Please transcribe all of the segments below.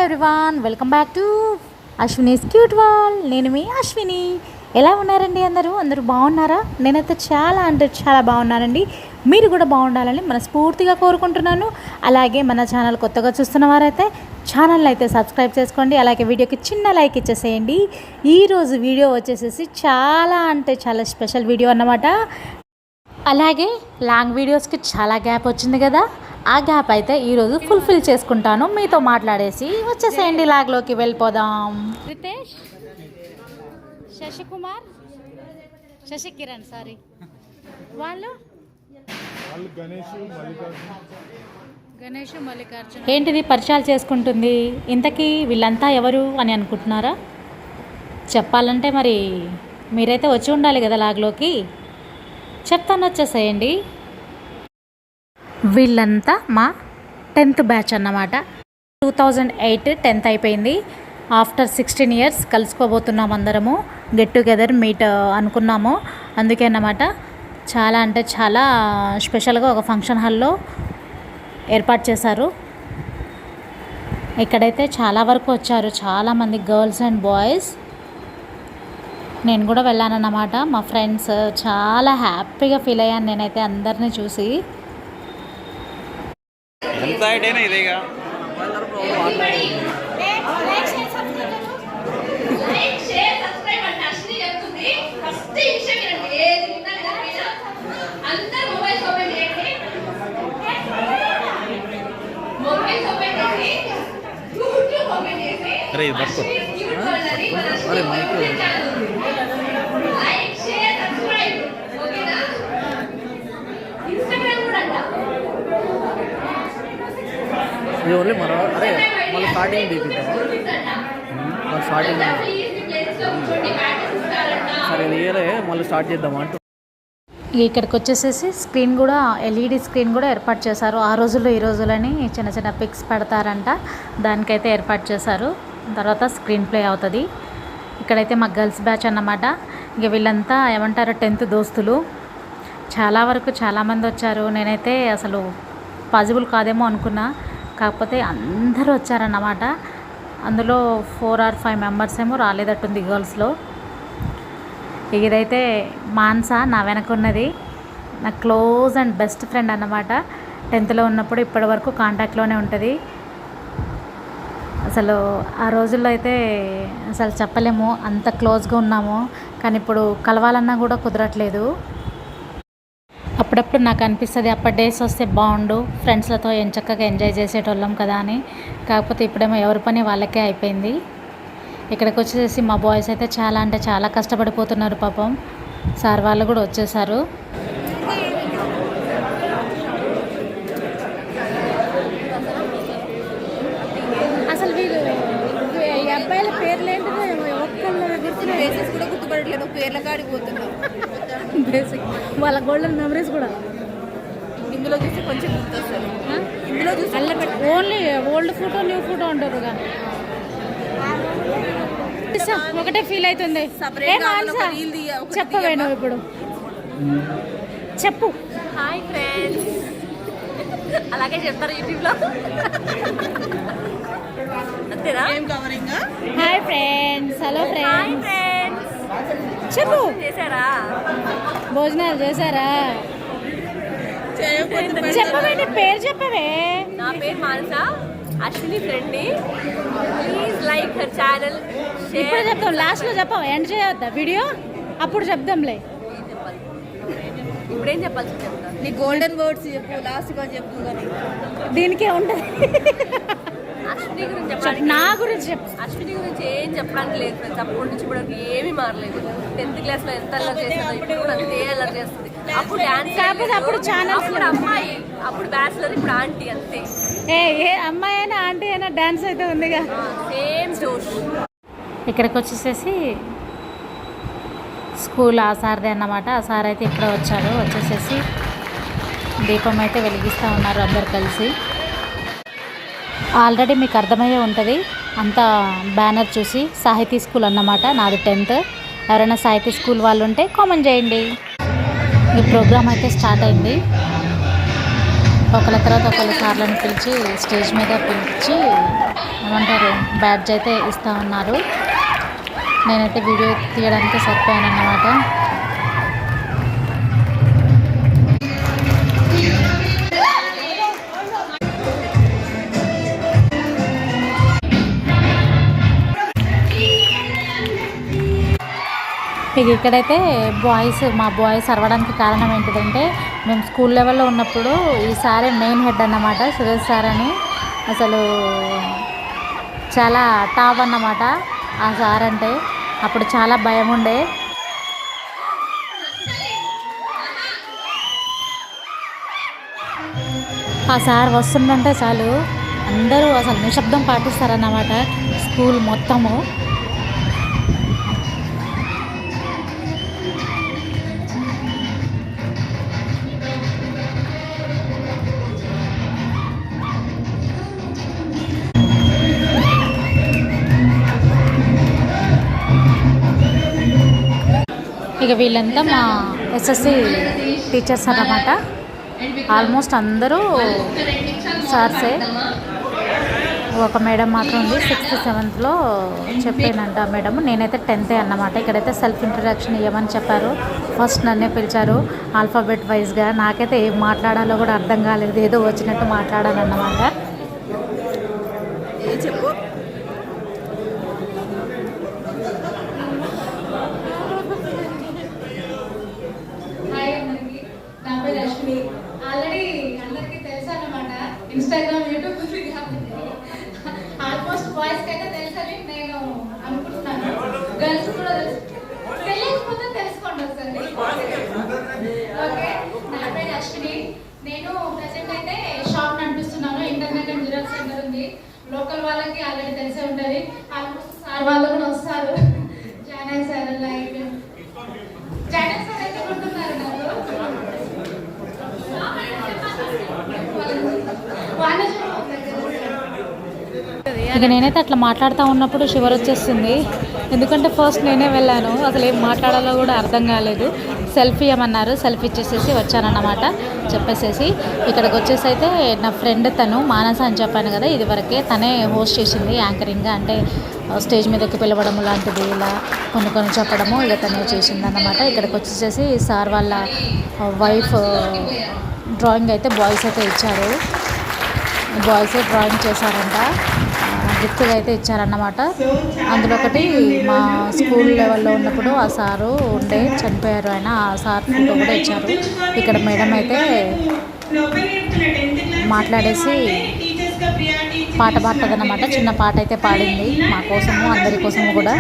Everyone, welcome back to Ashwini's cute world. నేను మీ అశ్విని. ఎలా ఉన్నారండి అందరూ బాగున్నారా? నేనైతే చాలా అంటే చాలా బాగున్నానండి. మీరు కూడా బాగుండాలని మనస్ఫూర్తిగా కోరుకుంటున్నాను. అలాగే మన ఛానల్ కొత్తగా చూస్తున్న వారైతే ఛానల్ అయితే సబ్స్క్రైబ్ చేసుకోండి. అలాగే వీడియోకి చిన్న లైక్ ఇచ్చేసేయండి. ఈరోజు వీడియో వచ్చేసేసి చాలా అంటే చాలా స్పెషల్ వీడియో అన్నమాట. అలాగే లాంగ్ వీడియోస్కి చాలా గ్యాప్ వచ్చింది కదా, ఆ గ్యాప్ అయితే ఈరోజు ఫుల్ఫిల్ చేసుకుంటాను. మీతో మాట్లాడేసి వచ్చేసేయండి, లాగ్లోకి వెళ్ళిపోదాం. రితేష్, శశికుమార్, శశికిరణ్ వాళ్ళు గణేష్ మల్లికార్జున. ఏంటిది పరిచయాలు చేసుకుంటుంది? ఇంతకీ వీళ్ళంతా ఎవరు అని అనుకుంటున్నారా? చెప్పాలంటే మరి మీరైతే వచ్చి ఉండాలి కదా లాగ్లోకి. చెప్తాను, వచ్చేసేయండి. వీళ్ళంతా మా 10th బ్యాచ్ అన్నమాట. 2008 10th అయిపోయింది. ఆఫ్టర్ 16 years కలుసుకోబోతున్నాం అందరము. గెట్ టుగెదర్ మీట్ అనుకున్నాము. అందుకే అన్నమాట చాలా అంటే చాలా స్పెషల్గా ఒక ఫంక్షన్ హాల్లో ఏర్పాటు చేశారు. ఇక్కడైతే చాలా వరకు వచ్చారు, చాలామంది గర్ల్స్ అండ్ బాయ్స్. నేను కూడా వెళ్ళానన్నమాట. మా ఫ్రెండ్స్ చాలా హ్యాపీగా ఫీల్ అయ్యాను నేనైతే అందరినీ చూసి. ఇది ఓన్లీ మన అరే మళ్ళీ స్టార్టింగ్ తీపిద్దాం. స్టార్టింగ్ సరే ఇయరే మళ్ళీ స్టార్ట్ చేద్దాం అంటూ. ఇక్కడికి వచ్చేసేసి స్క్రీన్ కూడా ఎల్ఈడి స్క్రీన్ కూడా ఏర్పాటు చేశారు. ఆ రోజుల్లో ఈ రోజులని చిన్న చిన్న పిక్స్ పెడతారంట, దానికైతే ఏర్పాటు చేశారు. తర్వాత స్క్రీన్ ప్లే అవుతుంది. ఇక్కడైతే మా గర్ల్స్ బ్యాచ్ అన్నమాట. ఇక వీళ్ళంతా ఏమంటారు 10th దోస్తులు. చాలా వరకు చాలామంది వచ్చారు. నేనైతే అసలు పాసిబుల్ కాదేమో అనుకున్నా, కాకపోతే అందరూ వచ్చారన్నమాట. అందులో 4 or 5 members ఏమో రాలేదట్టుంది గర్ల్స్లో. ఇదైతే మాన్స, నా వెనక ఉన్నది, నా క్లోజ్ అండ్ బెస్ట్ ఫ్రెండ్ అన్నమాట. 10thలో ఉన్నప్పుడు ఇప్పటి వరకు కాంటాక్ట్లోనే ఉంటుంది. అసలు ఆ రోజుల్లో అయితే అసలు చెప్పలేము, అంత క్లోజ్గా ఉన్నాము. కానీ ఇప్పుడు కలవాలన్నా కూడా కుదరట్లేదు. అప్పుడప్పుడు నాకు అనిపిస్తుంది అప్పటి డేస్ వస్తే బాగుండు, ఫ్రెండ్స్లతో చక్కగా ఎంజాయ్ చేసేటోళ్ళం కదా అని. కాకపోతే ఇప్పుడేమో ఎవరి పని వాళ్ళకే అయిపోయింది. ఇక్కడికి వచ్చేసి మా బాయ్స్ అయితే చాలా అంటే చాలా కష్టపడిపోతున్నారు పాపం. సార్ వాళ్ళు కూడా వచ్చేసారు. అసలు వీళ్ళు ఈ అబ్బాయిల పేర్లు ఏంటో ఫేసెస్ కూడా గుర్తుపడట్లేదు, పేర్ల కాడికి పోతున్నారు. బేసిక్ వాళ్ళ గోల్డెన్ మెమరీస్ కూడా ఇందులో చూసి కొంచెం గుర్తొస్తారు. ఇందులో చూసి only old photo new photo ఉంటారు కానీ ఒకటే ఫీల్ అవుతుంది. చెప్పవే నువ్వు ఇప్పుడు, చెప్పు. హాయ్ ఫ్రెండ్స్, అలాగే చెప్తారు యూట్యూబ్లో. అంతేనా? హాయ్ ఫ్రెండ్స్, హలో ఫ్రెండ్స్, చెప్పు. చేశారా? భోజనాలు చేశారా? చెప్పవే, నీ పేరు చెప్పవే. నా పేరు Manasa, Ashwini friend. Please like her channel. ఇప్పుడు చెప్తాం, లాస్ట్లో చెప్పాం, ఎండ్ చేయొద్దా వీడియో, అప్పుడు చెప్దాంలే. ఇప్పుడేం చెప్పాలి? నీ గోల్డెన్ వర్డ్స్ చెప్పు, లాస్ట్గా చెప్పు. కానీ దీనికే ఉంటుంది. అశ్విని గురించి చెప్పాలి. నా గురించి చెప్పు. అశ్విని గురించి ఏం చెప్పడానికి లేదు ఫ్రెండ్స్. అప్పటి నుంచి ఇప్పుడు ఏమీ మారలేదు. 10th క్లాస్లో ఎంత అల్లరి చేస్తుందో ఇప్పుడు కూడా అంతే అల్లరి చేస్తుంది. అప్పుడు డాన్స్, అప్పుడు ఛానల్, అప్పుడు అమ్మాయి, అప్పుడు బ్యాచులర్, ఇప్పుడు ఆంటీ. అంతే. ఏ అమ్మాయి అయినా ఆంటీ అయినా డాన్స్ అయితే ఉందిగా, సేమ్ జోష్. ఇక్కడికి వచ్చేసేసి స్కూల్ ఆ సార్దే అన్నమాట. ఆ సార్ అయితే ఇక్కడ వచ్చారు. వచ్చేసేసి దీపం అయితే వెలిగిస్తూ ఉన్నారు అందరు కలిసి. ఆల్రెడీ మీకు అర్థమయ్యే ఉంటుంది అంత బ్యానర్ చూసి. సాహితీ స్కూల్ అన్నమాట, నాది 10th. ఎవరైనా సాహితీ స్కూల్ వాళ్ళు ఉంటే కామెంట్ చేయండి. ఈ ప్రోగ్రామ్ అయితే స్టార్ట్ అయింది. ఒకళ్ళ తర్వాత ఒకళ్ళ సార్లను పిలిచి స్టేజ్ మీద పిలిచి ఏమంటారు బ్యాడ్జ్ అయితే ఇస్తూ ఉన్నారు. నేనైతే వీడియో తీయడానికి సరిపోయాను అన్నమాట. ఇక ఇక్కడైతే మా బాయ్స్ అరవడానికి కారణం ఏంటిదంటే, మేము స్కూల్ లెవెల్లో ఉన్నప్పుడు ఈ సారే మెయిన్ హెడ్ అన్నమాట, సురేష్ సార్ అని. అసలు చాలా టాప్ అన్నమాట ఆ సార్ అంటే. అప్పుడు చాలా భయం ఉండే. ఆ సార్ వస్తుందంటే చాలు అందరూ అసలు నిశ్శబ్దం పాటిస్తారన్నమాట స్కూల్ మొత్తము. ఇక వీళ్ళంతా మా ఎస్ఎస్సి టీచర్స్ అన్నమాట. ఆల్మోస్ట్ అందరూ సార్సే. ఒక మేడం మాత్రం ఉంది 6th 7th చెప్పానంట మేడం. నేనైతే 10th అన్నమాట. ఇక్కడైతే సెల్ఫ్ ఇంట్రడక్షన్ ఇవ్వమని చెప్పారు. ఫస్ట్ నన్నే పిలిచారు ఆల్ఫాబెట్ వైజ్గా. నాకైతే ఏం మాట్లాడాలో కూడా అర్థం కాలేదు, ఏదో వచ్చినట్టు మాట్లాడాలన్నమాట. చెప్పు. ఆల్రెడీ అందరికీ తెలుసు అన్నమాట, ఇన్స్టాగ్రామ్, యూట్యూబ్ ఆల్మోస్ట్ బాయ్స్కి అయితే తెలుసని నేను అనుకుంటున్నాను. గర్ల్స్ కూడా తెలియకపోతే తెలుసుకోండి ఒకసారి. ఓకే, నా పేరు అశ్విని. నేను ప్రజెంట్ అయితే షాప్ నడిపిస్తున్నాను. ఇంటర్నెట్ అండ్ జిరాక్స్ సెంటర్ ఉంది. లోకల్ వాళ్ళకి ఆల్రెడీ తెలిసే ఉంటుంది. ఆల్మోస్ట్ సార్ వాళ్ళు కూడా వస్తారు. Join sir like join sir అయితే ఉంటున్నారు నాకు. ఇక నేనైతే అట్లా మాట్లాడుతూ ఉన్నప్పుడు షివర్ వచ్చేస్తుంది. ఎందుకంటే ఫస్ట్ నేనే వెళ్ళాను, అసలు ఏం మాట్లాడాలో కూడా అర్థం కాలేదు. సెల్ఫీ ఏమన్నారు, సెల్ఫీ ఇచ్చేసేసి వచ్చానన్నమాట. చెప్పేసేసి ఇక్కడికి వచ్చేసి అయితే నా ఫ్రెండ్ తను మానస అని చెప్పాను కదా, ఇది వరకే తనే హోస్ట్ చేసింది యాంకరింగ్గా. అంటే స్టేజ్ మీదకి పిలవడం లాంటిది, ఇలా కొన్ని చెప్పడము ఇక తనే చేసింది అన్నమాట. ఇక్కడికి వచ్చేసేసి సార్ వాళ్ళ వైఫ్ డ్రాయింగ్ అయితే బాయ్స్ అయితే ఇచ్చారు. బాయ్సే డ్రాయింగ్ చేశారంట, గిఫ్ట్గా అయితే ఇచ్చారన్నమాట. అందులో ఒకటి మా స్కూల్ లెవెల్లో ఉన్నప్పుడు ఆ సారు ఉండే, చనిపోయారు ఆయన. ఆ సార్ ఫోటో కూడా ఇచ్చారు. ఇక్కడ మేడం అయితే మాట్లాడేసి పాట పాడుతుందన్నమాట. చిన్న పాట అయితే పాడింది మా కోసము, అందరి కోసము కూడా.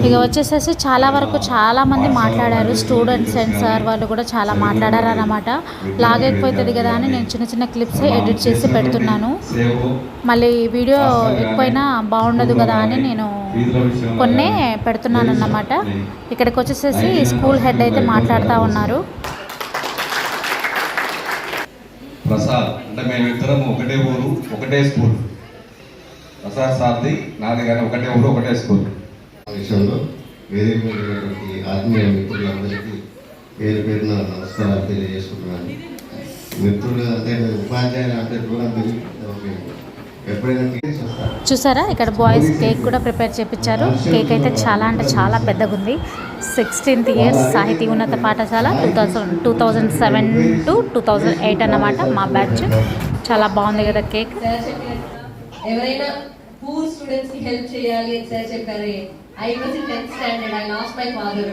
ఇక వచ్చేసేసి చాలా మంది మాట్లాడారు. స్టూడెంట్స్ అండ్ సార్ వాళ్ళు కూడా చాలా మాట్లాడారు అన్నమాట. లాగైపోతుంది కదా అని నేను చిన్న క్లిప్స్ ఎడిట్ చేసి పెడుతున్నాను. మళ్ళీ వీడియో ఎక్కువైనా బాగుండదు కదా అని నేను కొన్నే పెడుతున్నాను అన్నమాట. ఇక్కడికి వచ్చేసేసి స్కూల్ హెడ్ అయితే మాట్లాడుతూ ఉన్నారు. ప్రసాద్ అంటే మేమిద్దరం ఒకటే ఊరు, ఒకటే స్కూల్. ప్రసాద్ సార్ది నాది కానీ ఒకటే ఊరు, ఒకటే స్కూల్. విషయంలో వేదిక ఆత్మీయ మిత్రులందరికీ పేరు పేరున నమస్కారాలు తెలియజేసుకుంటున్నాను. మిత్రులు అంటే ఉపాధ్యాయులు అంటే దూరం ఎప్పుడైనా చూసారా, ఇక్కడ బాయ్స్ కేక్ కూడా ప్రిపేర్ చేయించారు. కేక్ అయితే చాలా పెద్దగా ఉంది. 16th ఇయర్స్ సాహితీ ఉన్నత పాఠశాల 2007 to 2008 అన్నమాట మా బ్యాచ్. చాలా బాగుంది కదా కేక్. ఎవరైనా పూర్ స్టూడెంట్స్ కి హెల్ప్ చేయాలి అని సార్ చెప్పారు. I was in 10th standard. I lost my father.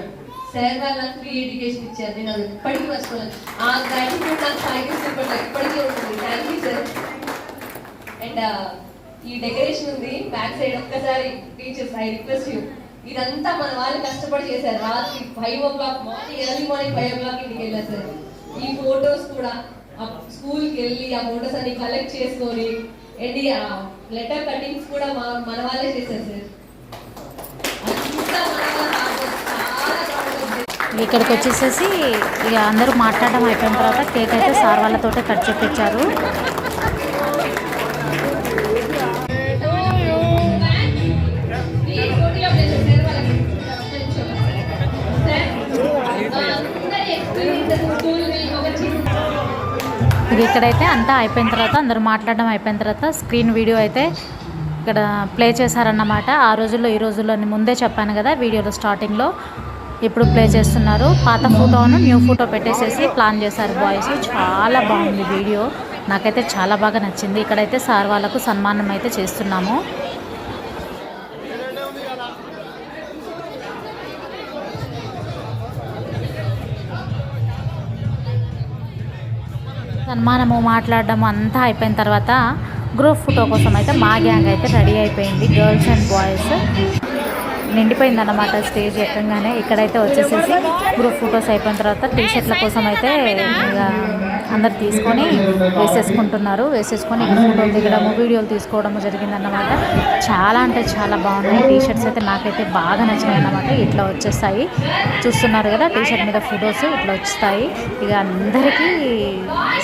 Sir వాళ్ళు నాకు ఫ్రీ ఎడ్యుకేషన్ ఇచ్చారు. నేను అది ఎప్పటికీ మర్చిపోలేదు. ఆ గ్రాటిట్యూడ్ నాకు సాగిస్తుంటే ఎప్పటికీ అండ్ ఈ డెకరేషన్ ఉంది బ్యాక్ సైడ్ ఒక్కసారి టీచర్స్ ఐ రిక్వెస్ట్ యూ ఇదంతా మన వాళ్ళు కష్టపడి చేశారు రాత్రి 5 o'clock morning early morning 5 o'clock ఇంటికి వెళ్ళారు సార్ ఈ ఫొటోస్ కూడా స్కూల్కి వెళ్ళి ఆ ఫొటోస్ అన్ని కలెక్ట్ చేసుకొని అండ్ లెటర్ కటింగ్స్ కూడా మన వాళ్ళే చేశారు సార్ అంతా మన వాళ్ళ ఇక్కడికి వచ్చేసేసి ఇక అందరూ మాట్లాడడం అయిపోయిన తర్వాత కేక్ అయితే సార్ వాళ్ళతోటే కట్ చేపించారు. ఇది ఇక్కడైతే అంతా అయిపోయిన తర్వాత అందరూ మాట్లాడడం అయిపోయిన తర్వాత స్క్రీన్ వీడియో అయితే ఇక్కడ ప్లే చేశారన్నమాట. ఆ రోజుల్లో ఈ రోజుల్లో ముందే చెప్పాను కదా వీడియోలో స్టార్టింగ్లో. ఇప్పుడు ప్లే చేస్తున్నారు. పాత ఫోటోను న్యూ ఫోటో పెట్టేసేసి ప్లాన్ చేశారు బాయ్స్. చాలా బాగుంది వీడియో, నాకైతే చాలా బాగా నచ్చింది. ఇక్కడైతే సార్ వాళ్ళకు సన్మానం అయితే చేస్తున్నాము. సన్మానము మాట్లాడడం అంతా అయిపోయిన తర్వాత గ్రూప్ ఫోటో కోసం అయితే మా గ్యాంగ్ అయితే రెడీ అయిపోయింది. గర్ల్స్ అండ్ బాయ్స్ నిండిపోయింది అన్నమాట స్టేజ్ ఎక్కగానే. ఇక్కడైతే వచ్చేసేసి గ్రూప్ ఫొటోస్ అయిపోయిన తర్వాత టీషర్ట్ల కోసం అయితే అందరు తీసుకొని వేసేసుకొని ఫోటోలు దిగడము వీడియోలు తీసుకోవడము జరిగిందన్నమాట. చాలా అంటే చాలా బాగున్నాయి. టీషర్ట్స్ అయితే నాకైతే బాగా నచ్చినాయి అన్నమాట. ఇట్లా వచ్చేస్తాయి చూస్తున్నారు కదా, టీషర్ట్ మీద ఫొటోస్ ఇట్లా వచ్చేస్తాయి. ఇక అందరికీ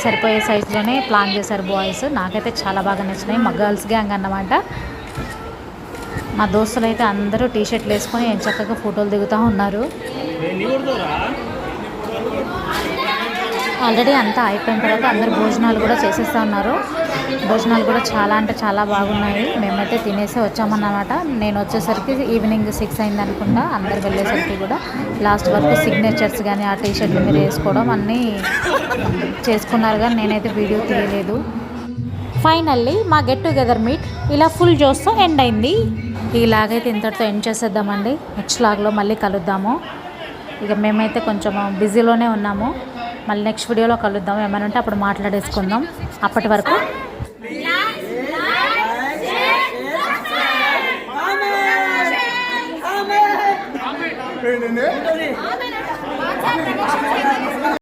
సరిపోయే సైజులోనే ప్లాన్ చేశారు బాయ్స్. నాకైతే చాలా బాగా నచ్చినాయి. మా గర్ల్స్ గ్యాంగ్ అన్నమాట. మా దోస్తులు అయితే అందరూ టీషర్ట్లు వేసుకొని చక్కగా ఫోటోలు దిగుతూ ఉన్నారు. ఆల్రెడీ అంతా అయిపోయిన తర్వాత అందరు భోజనాలు కూడా చేసేస్తూ ఉన్నారు. భోజనాలు కూడా చాలా అంటే చాలా బాగున్నాయి. మేమైతే తినేసి వచ్చామన్నమాట. నేను వచ్చేసరికి ఈవినింగ్ 6 అయింది అనుకుంటా. అందరు వెళ్ళేసరికి కూడా లాస్ట్ వరకు సిగ్నేచర్స్ కానీ ఆ టీషర్ట్లు మీరు వేసుకోవడం అన్నీ చేసుకున్నారు, కానీ నేనైతే వీడియో తీయలేదు. ఫైనల్లీ మా గెట్ టుగెదర్ మీట్ ఇలా ఫుల్ జోస్తో ఎండ్ అయింది. ఇలాగైతే ఇంతటితో ఎండ్ చేసేద్దామండి. నెక్స్ట్ లాగ్లో మళ్ళీ కలుద్దాము. ఇక మేమైతే కొంచెం బిజీలోనే ఉన్నాము. మళ్ళీ నెక్స్ట్ వీడియోలో కలుద్దాం. ఏమైనా ఉంటే అప్పుడు మాట్లాడేసుకుందాం. అప్పటి వరకు Amen.